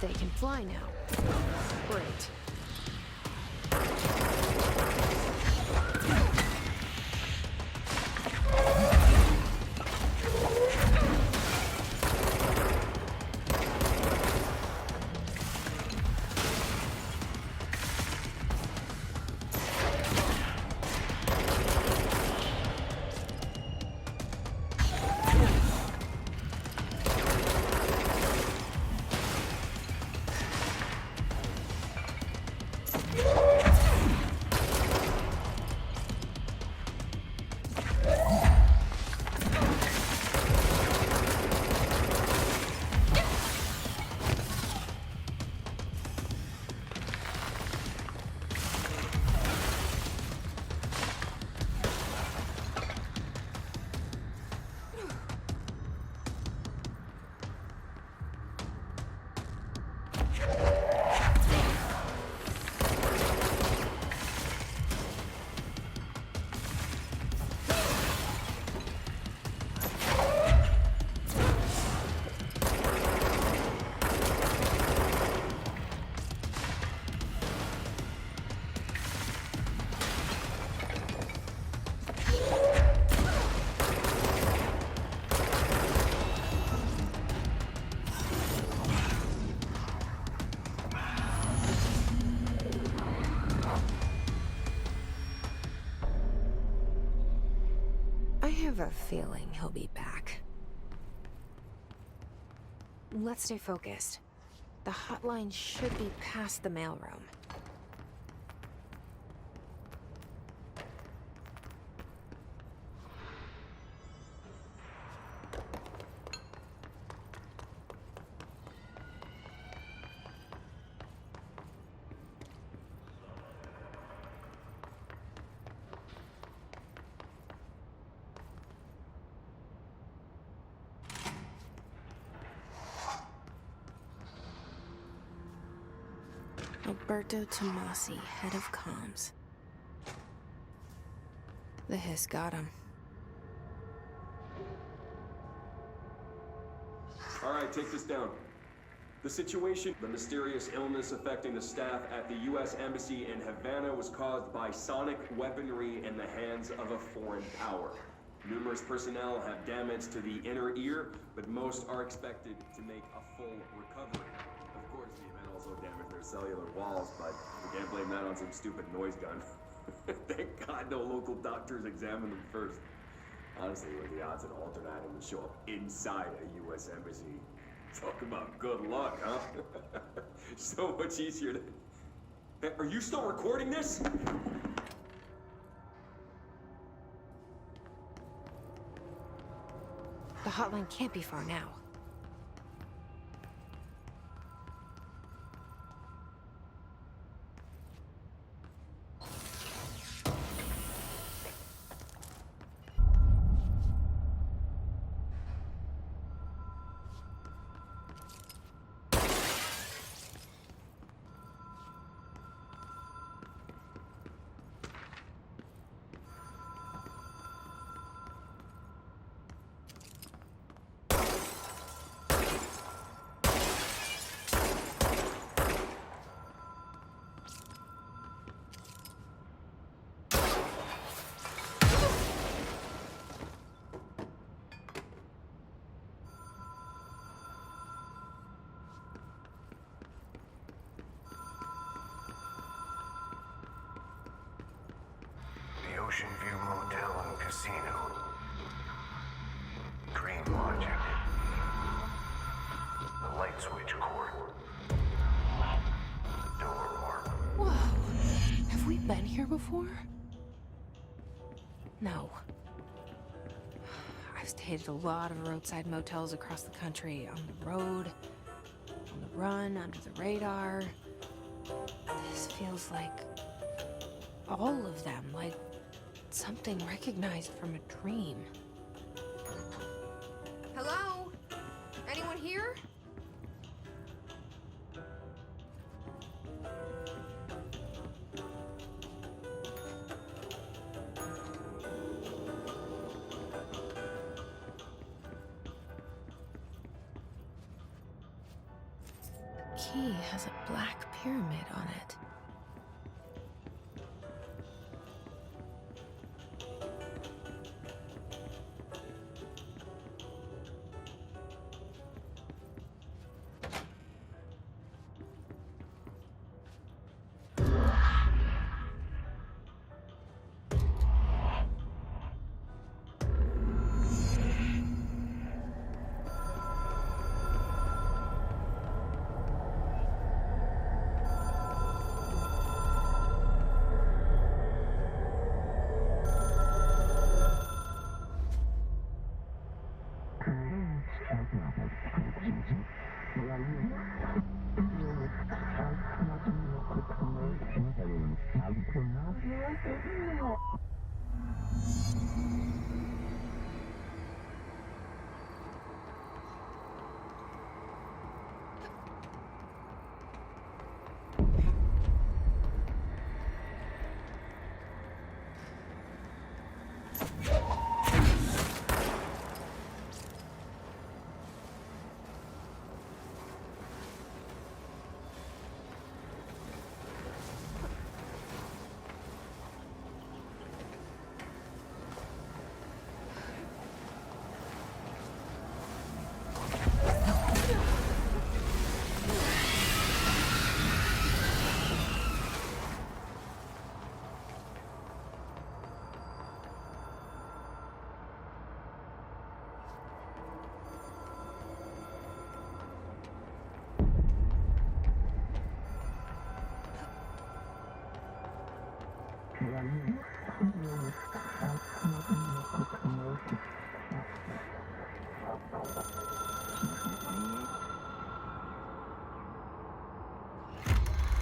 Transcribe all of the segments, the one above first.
They can fly now. Great. I have a feeling he'll be back. Let's stay focused. The hotline should be past the mailroom. Alberto Tomasi, head of comms. The hiss got him. All right, take this down. The situation, the mysterious illness affecting the staff at the U.S. Embassy in Havana was caused by sonic weaponry in the hands of a foreign power. Numerous personnel have damage to the inner ear, but most are expected to make a full recovery. Of course, the event also damaged their cellular walls, but we can't blame that on some stupid noise gun. Thank God no local doctors examined them first. Honestly, what are the odds an alternative would show up inside a U.S. embassy? Talk about good luck, huh? So much easier to... Hey, are you still recording this? The hotline can't be far now. Ocean View Motel and Casino. Dream Logic. The light switch cord. The door mark. Whoa. Have we been here before? No. I've stayed at a lot of roadside motels across the country. On the road, on the run, under the radar. This feels like all of them, like something recognized from a dream. Hello? Anyone here? key has a black pyramid on it.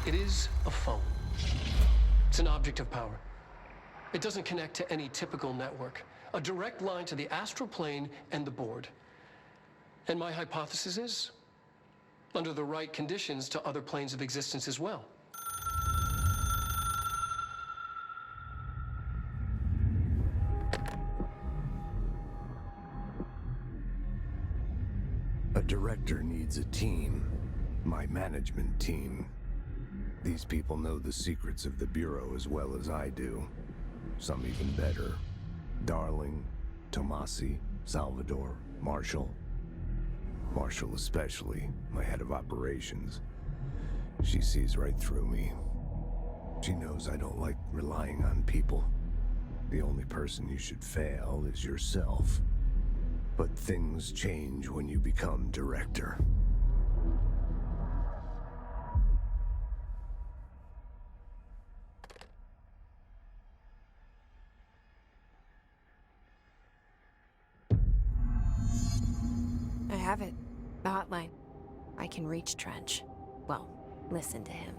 It is a phone. It's an object of power. It doesn't connect to any typical network. A direct line to the astral plane and the board. And my hypothesis is, under the right conditions, to other planes of existence as well. A director needs a team. My management team. These people know the secrets of the Bureau as well as I do. Some even better. Darling, Tomasi, Salvador, Marshall. Marshall especially, my head of operations. She sees right through me. She knows I don't like relying on people. The only person you should fail is yourself. But things change when you become director. I have it. The hotline. I can reach Trench. Well, listen to him.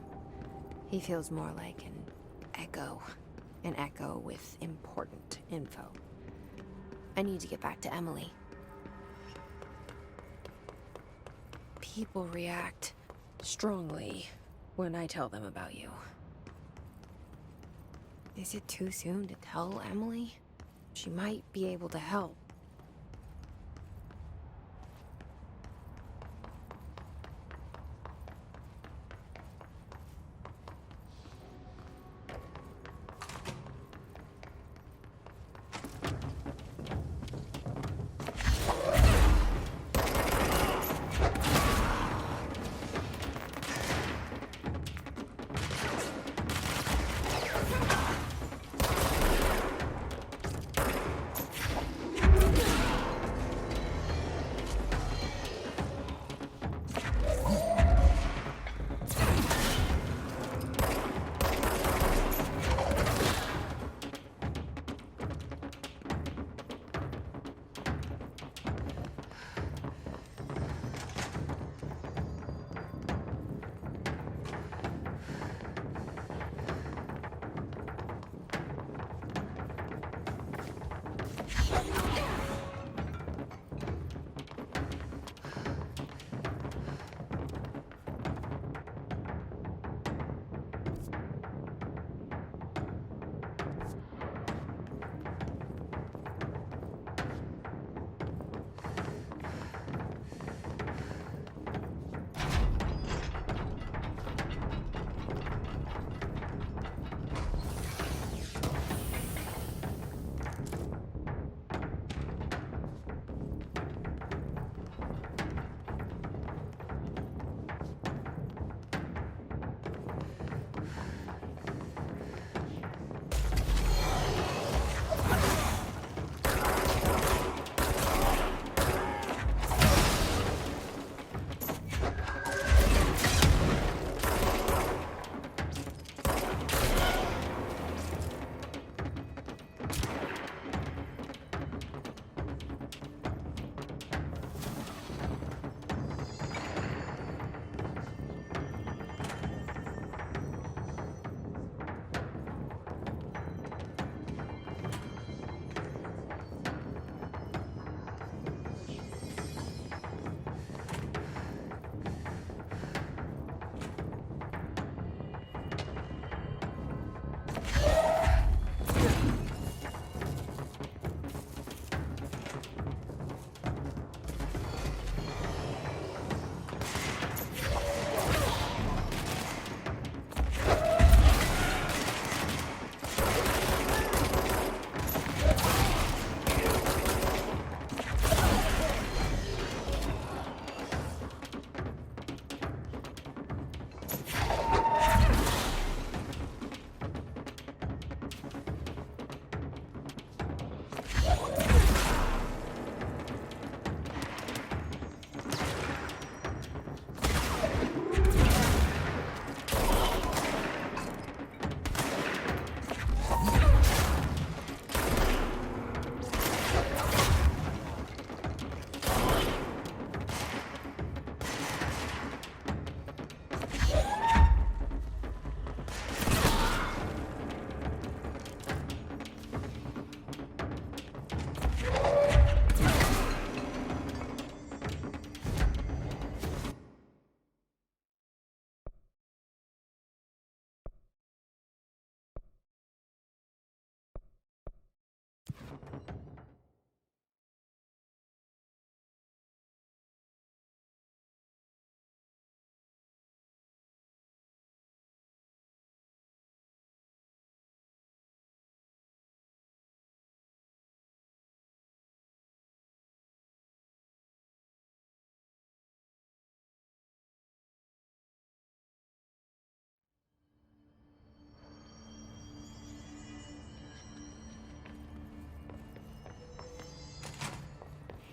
He feels more like an echo. An echo with important info. I need to get back to Emily. People react strongly when I tell them about you. Is it too soon to tell Emily? She might be able to help.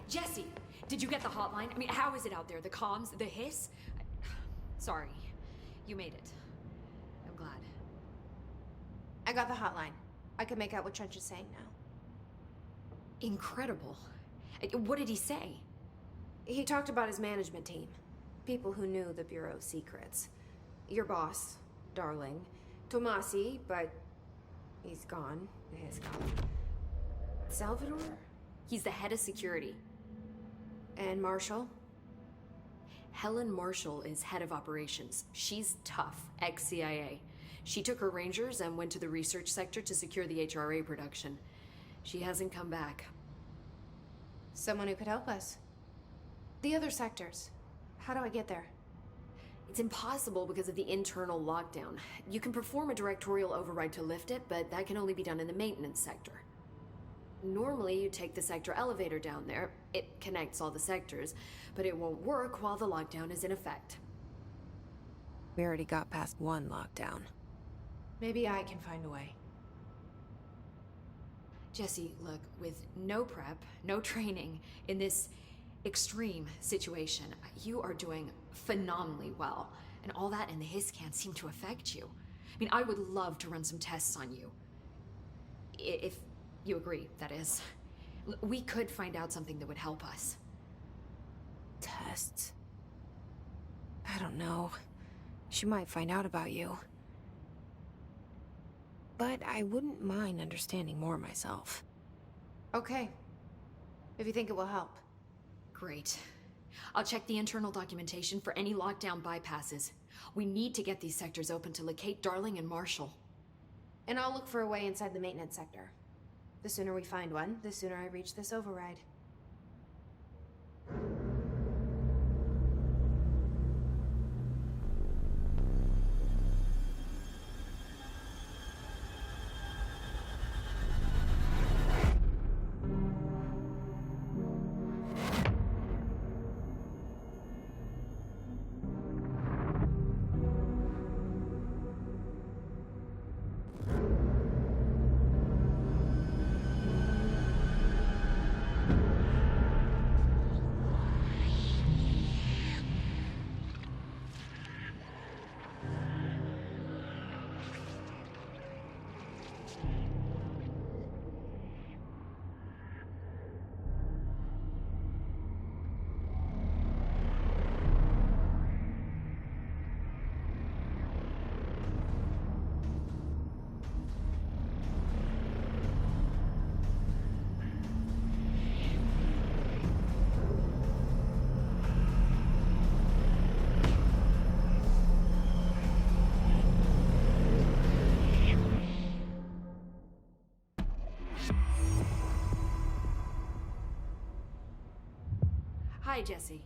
Jesse, did you get the hotline? I mean, how is it out there? The comms, the hiss? Sorry, you made it. I'm glad. I got the hotline. I can make out what Trench is saying now. Incredible. What did he say? He talked about his management team. People who knew the Bureau's secrets. Your boss, Darling. Tomasi, but he's gone. He's gone. Salvador? He's the head of security. And Marshall? Helen Marshall is head of operations. She's tough, ex-CIA. She took her Rangers and went to the research sector to secure the HRA production. She hasn't come back. Someone who could help us. The other sectors. How do I get there? It's impossible because of the internal lockdown. You can perform a directorial override to lift it, but that can only be done in the maintenance sector. Normally, you take the sector elevator down there. It connects all the sectors, but it won't work while the lockdown is in effect. We already got past one lockdown. Maybe I can find a way. Jesse, look, with no prep, no training, in this extreme situation, you are doing phenomenally well. And all that and the hiss can't seem to affect you. I mean, I would love to run some tests on you. If you agree, that is. We could find out something that would help us. Tests? I don't know. She might find out about you. But I wouldn't mind understanding more myself. Okay. If you think it will help. Great. I'll check the internal documentation for any lockdown bypasses. We need to get these sectors open to locate Darling and Marshall. And I'll look for a way inside the maintenance sector. The sooner we find one, the sooner I reach this override. Hi, Jesse.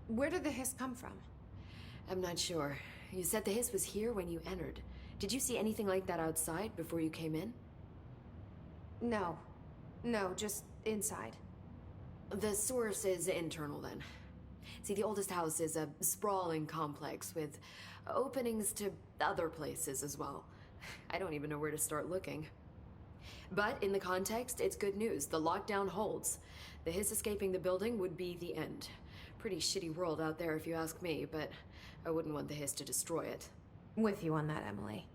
Where did the hiss come from? I'm not sure. You said the hiss was here when you entered. Did you see anything like that outside before you came in? No. No, just inside. The source is internal then. See, the oldest house is a sprawling complex with openings to other places as well. I don't even know where to start looking. But in the context, it's good news. The lockdown holds. The Hiss escaping the building would be the end. Pretty shitty world out there if you ask me, but I wouldn't want the Hiss to destroy it. With you on that, Emily.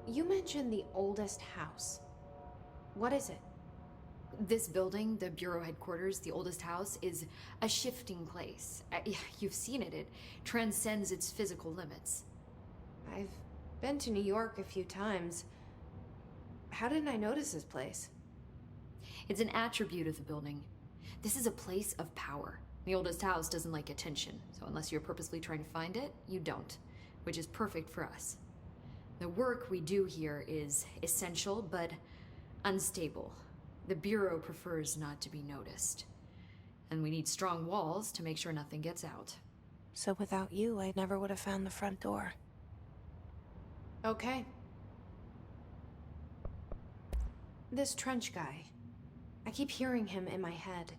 You mentioned the oldest house. What is it? This building, the Bureau headquarters, the oldest house, is a shifting place. You've seen it. It transcends its physical limits. I've been to New York a few times. How didn't I notice this place? It's an attribute of the building. This is a place of power. The oldest house doesn't like attention, so unless you're purposely trying to find it, you don't, which is perfect for us. The work we do here is essential, but unstable. The Bureau prefers not to be noticed. And we need strong walls to make sure nothing gets out. So without you, I never would have found the front door. Okay. This Trench guy. I keep hearing him in my head.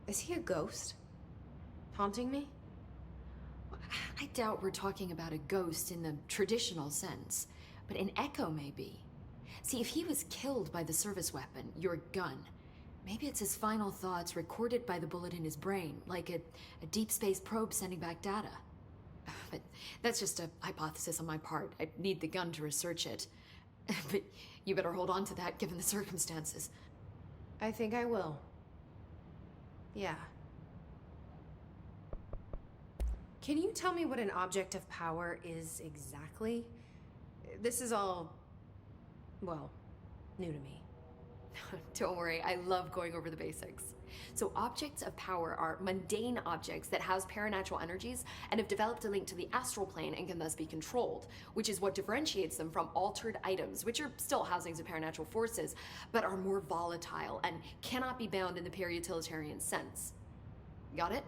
Is he a ghost? Haunting me? I doubt we're talking about a ghost in the traditional sense, but an echo maybe. See, if he was killed by the service weapon, your gun, maybe it's his final thoughts recorded by the bullet in his brain, like a deep space probe sending back data. But that's just a hypothesis on my part. I'd need the gun to research it. But you better hold on to that given the circumstances. I think I will. Yeah. Can you tell me what an object of power is exactly? This is all, well, new to me. Don't worry, I love going over the basics. So objects of power are mundane objects that house paranatural energies and have developed a link to the astral plane and can thus be controlled, which is what differentiates them from altered items, which are still housings of paranatural forces, but are more volatile and cannot be bound in the peri-utilitarian sense. Got it?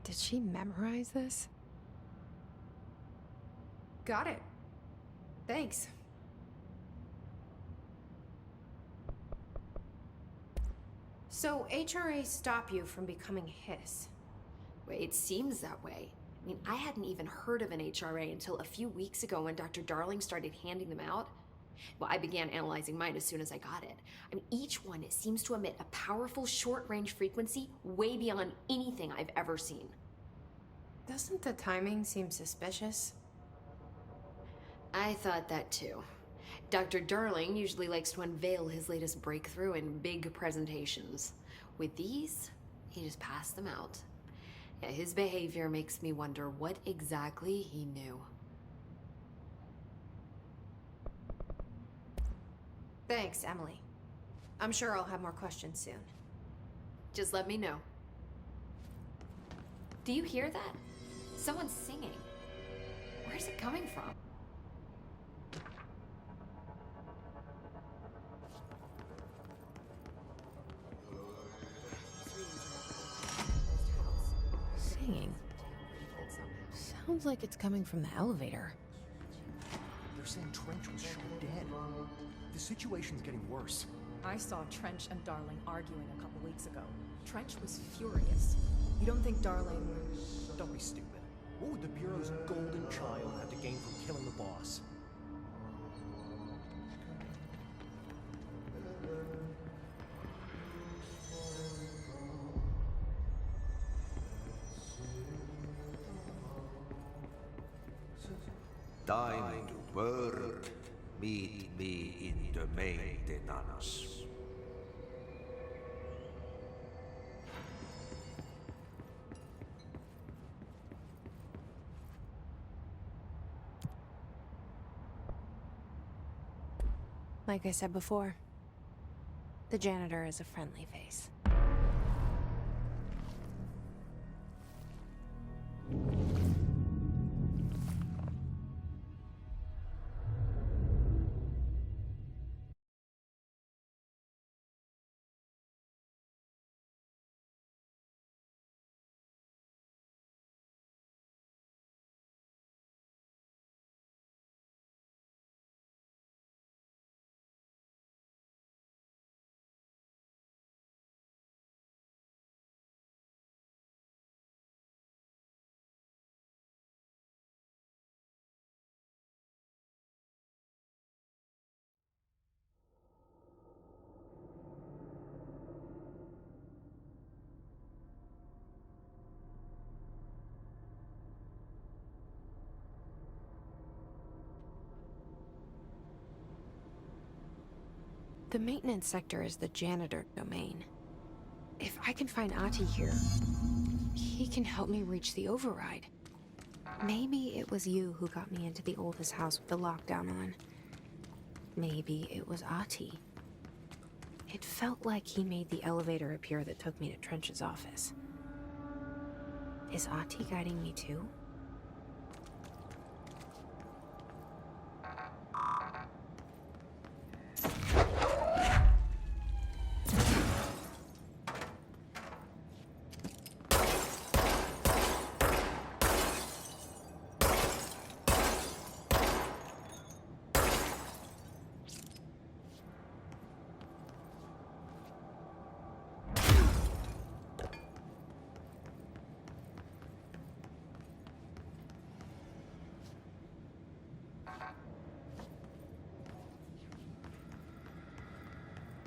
Did she memorize this? Got it. Thanks. So HRA stop you from becoming Hiss? Wait, it seems that way. I mean, I hadn't even heard of an HRA until a few weeks ago when Dr. Darling started handing them out. Well, I began analyzing mine as soon as I got it. I mean, each one seems to emit a powerful short-range frequency way beyond anything I've ever seen. Doesn't the timing seem suspicious? I thought that too. Dr. Darling usually likes to unveil his latest breakthrough in big presentations. With these, he just passed them out. Yeah, his behavior makes me wonder what exactly he knew. Thanks, Emily. I'm sure I'll have more questions soon. Just let me know. Do you hear that? Someone's singing. Where's it coming from? Singing. Sounds like it's coming from the elevator. They're saying Trench was shot dead. The situation's getting worse. I saw Trench and Darling arguing a couple weeks ago. Trench was furious. You don't think Darling... Don't be stupid. What would the Bureau's golden child have to gain from killing the boss? Time to work. Meet me in the maintenance. Like I said before, the janitor is a friendly face. The maintenance sector is the janitor domain. If I can find Ahti here, he can help me reach the override. Maybe it was you who got me into the oldest house with the lockdown on. Maybe it was Ahti. It felt like he made the elevator appear that took me to Trench's office. Is Ahti guiding me too?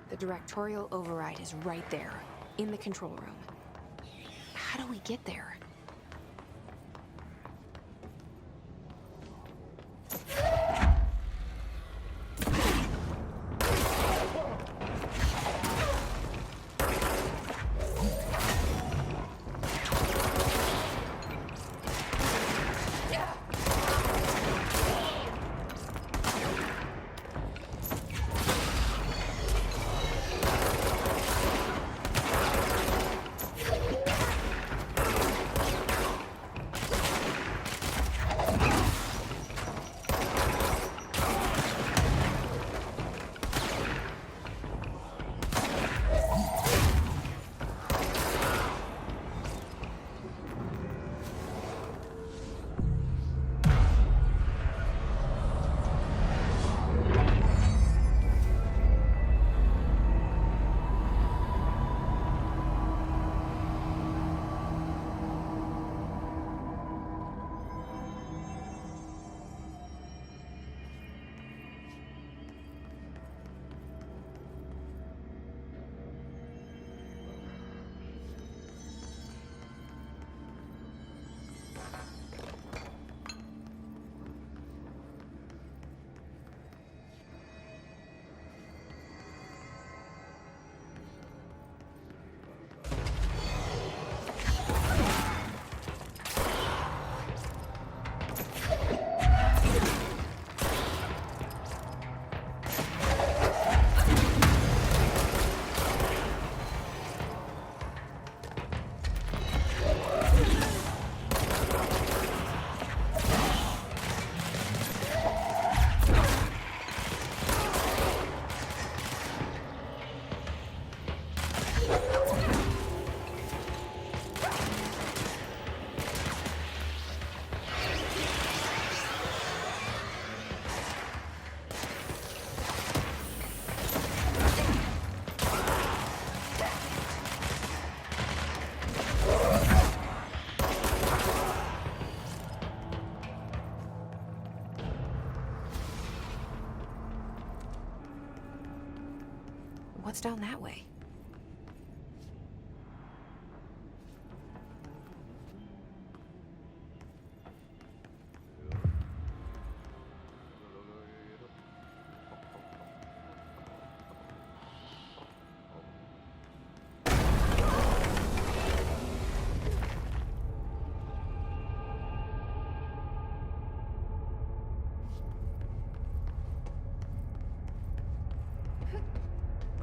The directorial override is right there, in the control room. How do we get there? What's down that way?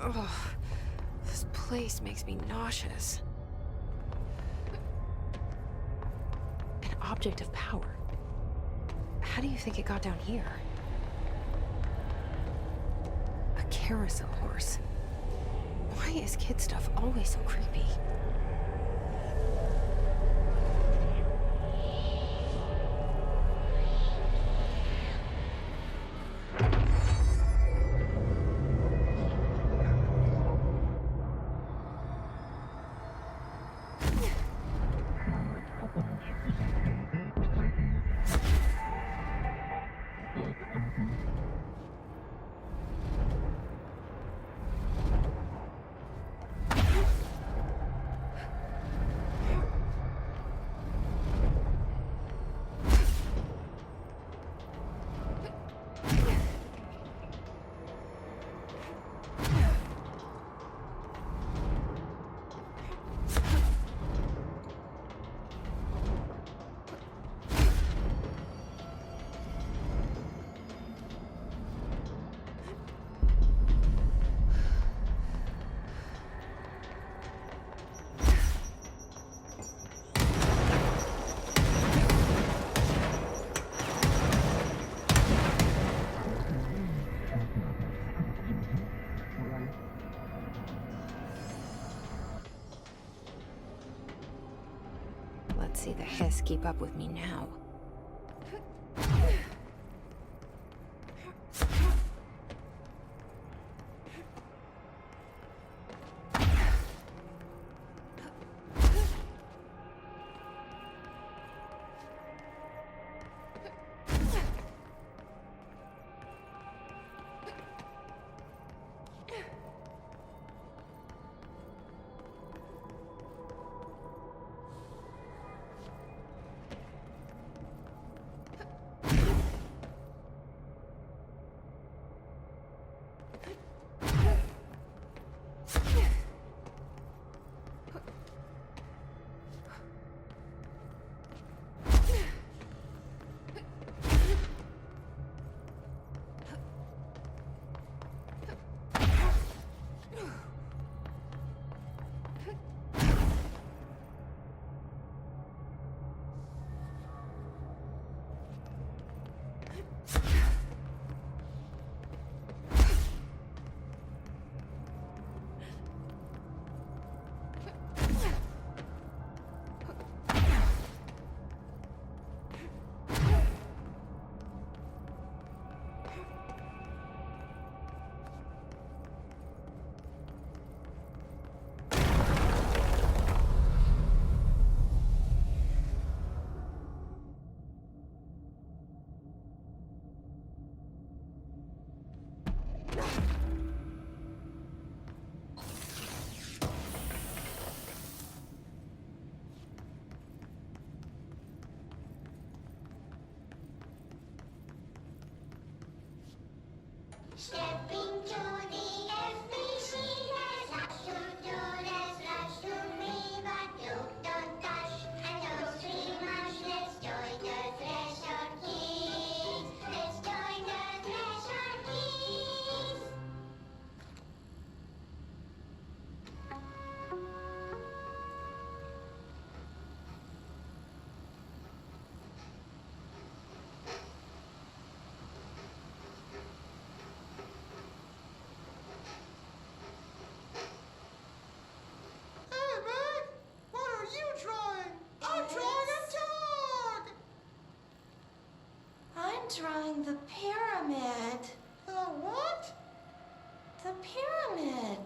Ugh, this place makes me nauseous. An object of power. How do you think it got down here? A carousel horse. Why is kid stuff always so creepy? see the hiss keep up with me now. Stepping to the FBC, there's lots to do, there's lots to read, but you don't touch, and don't too much. Let's join the Threshold Kids. Let's join the Threshold Kids. Hey, man! What are you drawing? I'm drawing a dog! I'm drawing the pyramid. The what? The pyramid.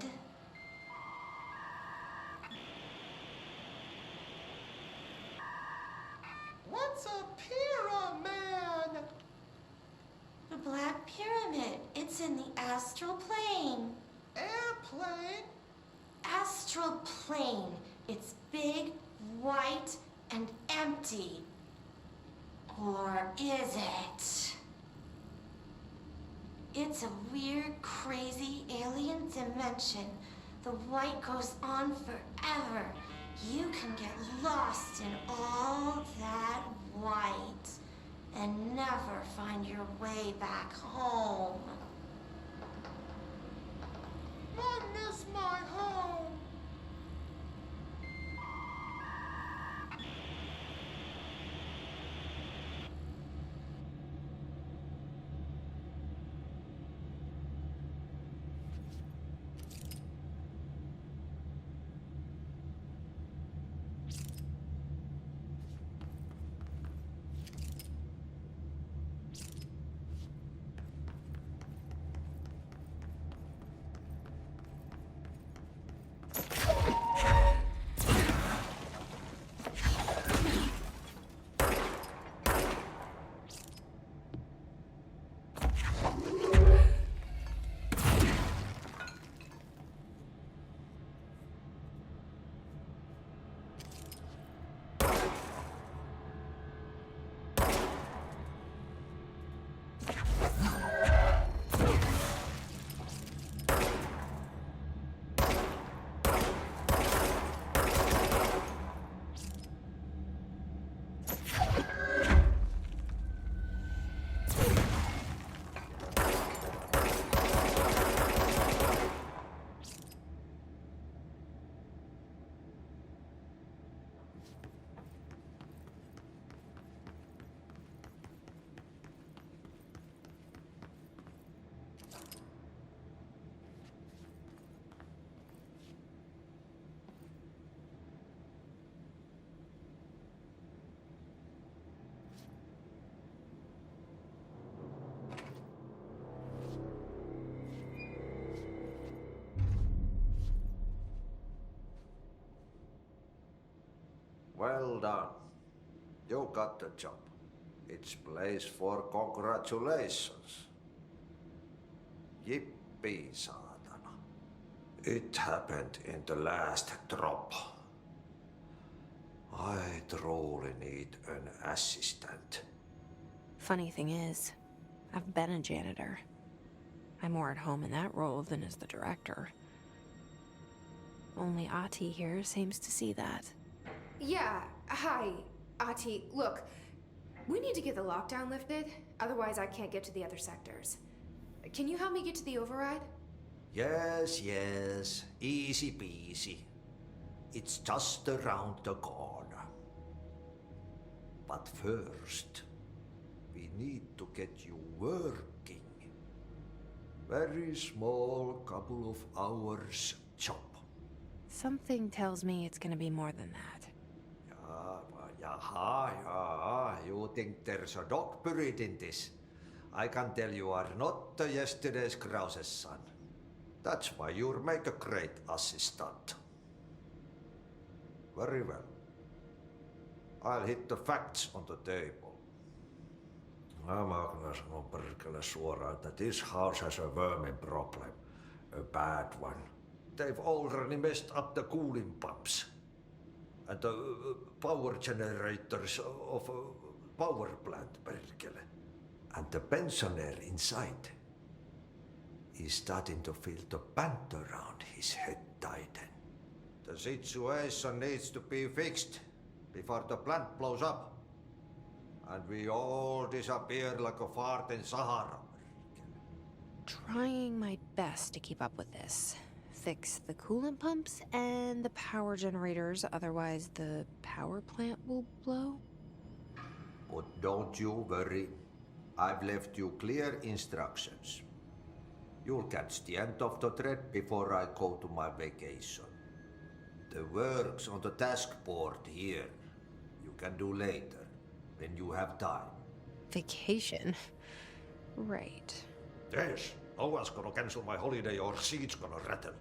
What's a pyramid? The Black Pyramid. It's in the astral plane. Airplane? Astral plane. It's big, white, and empty. Or is it? It's a weird, crazy alien dimension. The white goes on forever. You can get lost in all that white and never find your way back home. I miss my home. Well done. You got the job. It's place for congratulations. Yippee, saatana. It happened in the last drop. I truly need an assistant. Funny thing is, I've been a janitor. I'm more at home in that role than as the director. Only Ahti here seems to see that. Yeah, hi, Ahti. Look, we need to get the lockdown lifted, otherwise I can't get to the other sectors. Can you help me get to the override? Yes, yes. Easy peasy. It's just around the corner. But first, we need to get you working. Very small, couple of hours job. Something tells me it's gonna be more than that. Yeah. You think there's a dog buried in this? I can tell you are not yesterday's Krause's son. That's why you'll make a great assistant. Very well. I'll hit the facts on the table. Mä kyllä sanon perkele suoraan, että this house has a vermin problem. A bad one. They've already messed up the cooling pumps. And the power generators of a power plant, perkele. And the pensioner inside is starting to feel the band around his head tighten. The situation needs to be fixed before the plant blows up. And we all disappear like a fart in Sahara. Trying my best to keep up with this. Fix the coolant pumps and the power generators, otherwise the power plant will blow. But don't you worry. I've left you clear instructions. You'll catch the end of the thread before I go to my vacation. The work's on the task board here. You can do later, when you have time. Vacation? Right. Yes, no one's gonna cancel my holiday or seat's gonna rattle.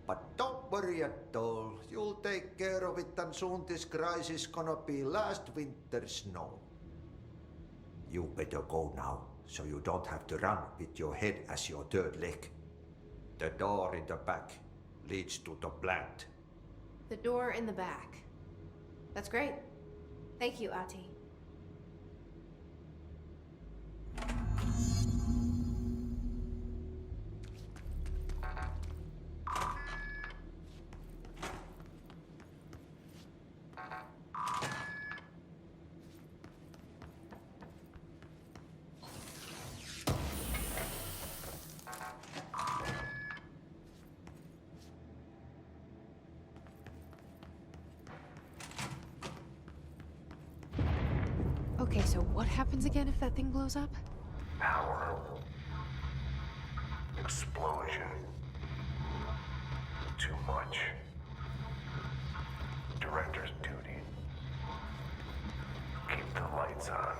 But don't worry at all. You'll take care of it and soon this crisis gonna be last winter's snow. You better go now, so you don't have to run with your head as your third leg. The door in the back leads to the plant. The door in the back. That's great. Thank you, Ahti. Okay, so what happens again if that thing blows up? Power. Explosion. Too much. Director's duty. Keep the lights on.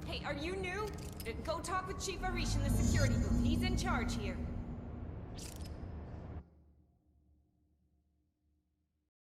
Hey, are you new? Go talk with Chief Arish in the security booth. He's in charge here.